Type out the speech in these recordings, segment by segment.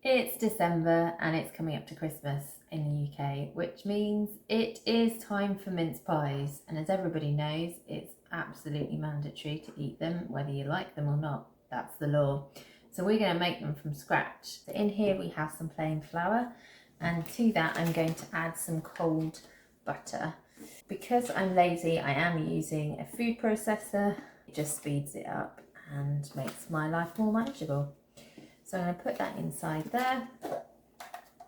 It's December and it's coming up to Christmas in the UK, which means it is time for mince pies. And as everybody knows, it's absolutely mandatory to eat them, whether you like them or not. That's the law. So we're going to make them from scratch. So in here we have some plain flour, and to that I'm going to add some cold butter. Because I'm lazy, I am using a food processor. It just speeds it up and makes my life more manageable. So I'm going to put that inside there,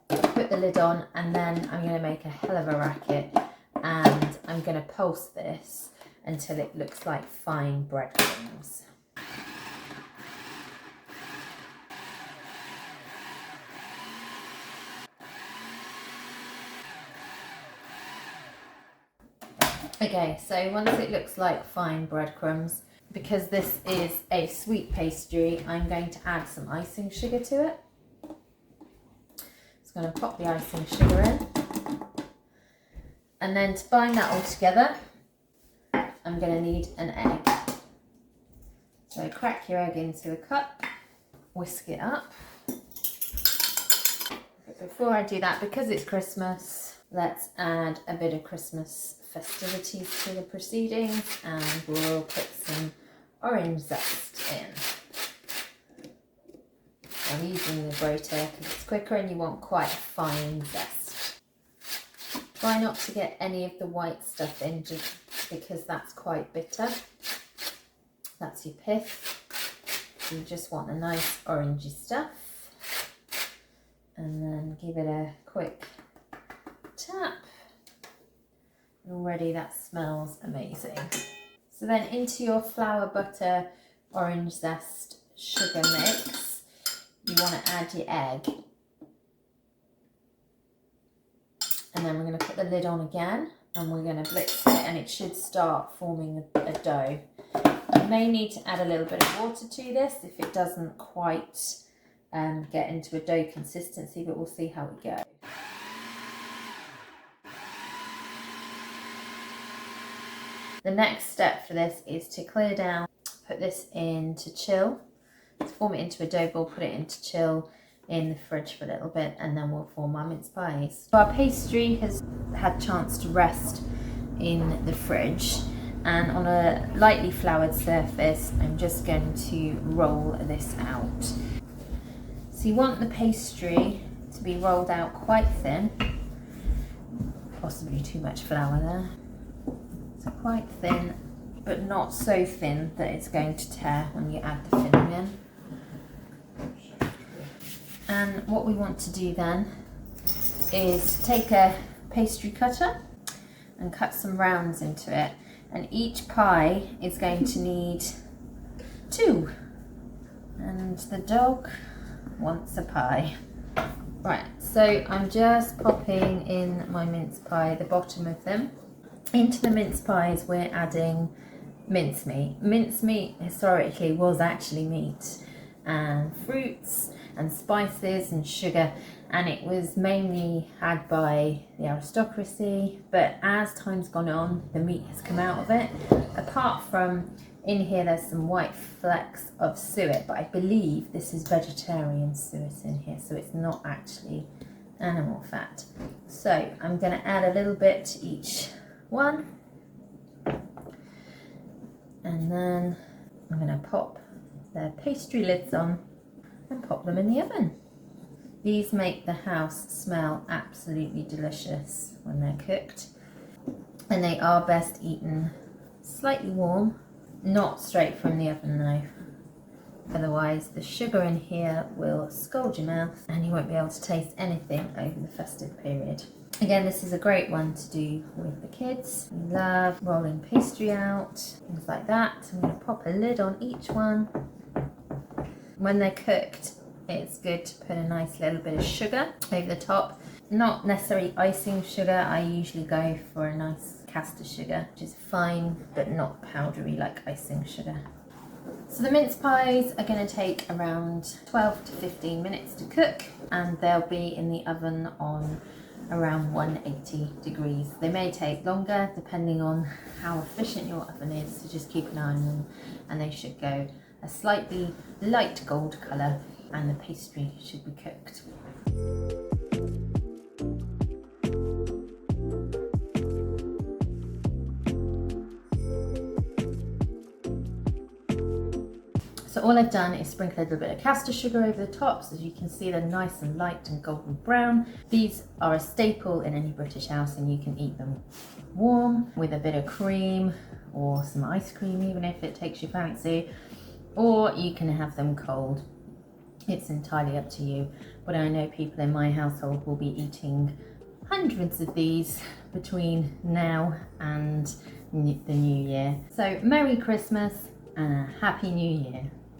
put the lid on, and then I'm going to make a hell of a racket, and I'm going to pulse this until it looks like fine breadcrumbs. Okay, so once it looks like fine breadcrumbs, because this is a sweet pastry, I'm going to add some icing sugar to it. Just going to pop the icing sugar in. And then to bind that all together, I'm going to need an egg. So crack your egg into a cup, whisk it up. But before I do that, because it's Christmas, let's add a bit of Christmas festivities to the proceedings, and we'll put some orange zest in. I'm using the grater because it's quicker and you want quite a fine zest. Try not to get any of the white stuff in, just because that's quite bitter. That's your pith. You just want a nice orangey stuff. And then give it a quick tap. Already that smells amazing. So then into your flour, butter, orange zest, sugar mix, you want to add your egg. And then we're going to put the lid on again, and we're going to blitz it, and it should start forming a dough. You may need to add a little bit of water to this if it doesn't quite get into a dough consistency, but we'll see how it goes. The next step for this is to clear down, put this in to chill, to form it into a dough ball, put it into chill in the fridge for a little bit, and then we'll form our mince pies. So our pastry has had a chance to rest in the fridge, and on a lightly floured surface, I'm just going to roll this out. So you want the pastry to be rolled out quite thin, possibly too much flour there. So quite thin, but not so thin that it's going to tear when you add the filling in. And what we want to do then is take a pastry cutter and cut some rounds into it. And each pie is going to need 2. And the dog wants a pie. Right, so I'm just popping in my mince pie, the bottom of them. Into the mince pies we're adding mincemeat. Mincemeat historically was actually meat and fruits and spices and sugar, and it was mainly had by the aristocracy, but as time's gone on the meat has come out of it. Apart from in here there's some white flecks of suet, but I believe this is vegetarian suet in here, so it's not actually animal fat. So I'm going to add a little bit to each one, and then I'm going to pop the pastry lids on and pop them in the oven. These make the house smell absolutely delicious when they're cooked, and they are best eaten slightly warm, not straight from the oven though, otherwise the sugar in here will scald your mouth and you won't be able to taste anything over the festive period. Again, this is a great one to do with the kids. We love rolling pastry out, things like that. So I'm going to pop a lid on each one. When they're cooked, it's good to put a nice little bit of sugar over the top. Not necessarily icing sugar, I usually go for a nice caster sugar, which is fine but not powdery like icing sugar. So the mince pies are going to take around 12 to 15 minutes to cook, and they'll be in the oven on around 180 degrees. They may take longer depending on how efficient your oven is, so just keep an eye on them, and they should go a slightly light gold colour and the pastry should be cooked. So all I've done is sprinkle a little bit of caster sugar over the top, so as you can see they're nice and light and golden brown. These are a staple in any British house, and you can eat them warm with a bit of cream or some ice cream, even if it takes your fancy, or you can have them cold. It's entirely up to you, but I know people in my household will be eating hundreds of these between now and the new year. So Merry Christmas and a Happy New Year.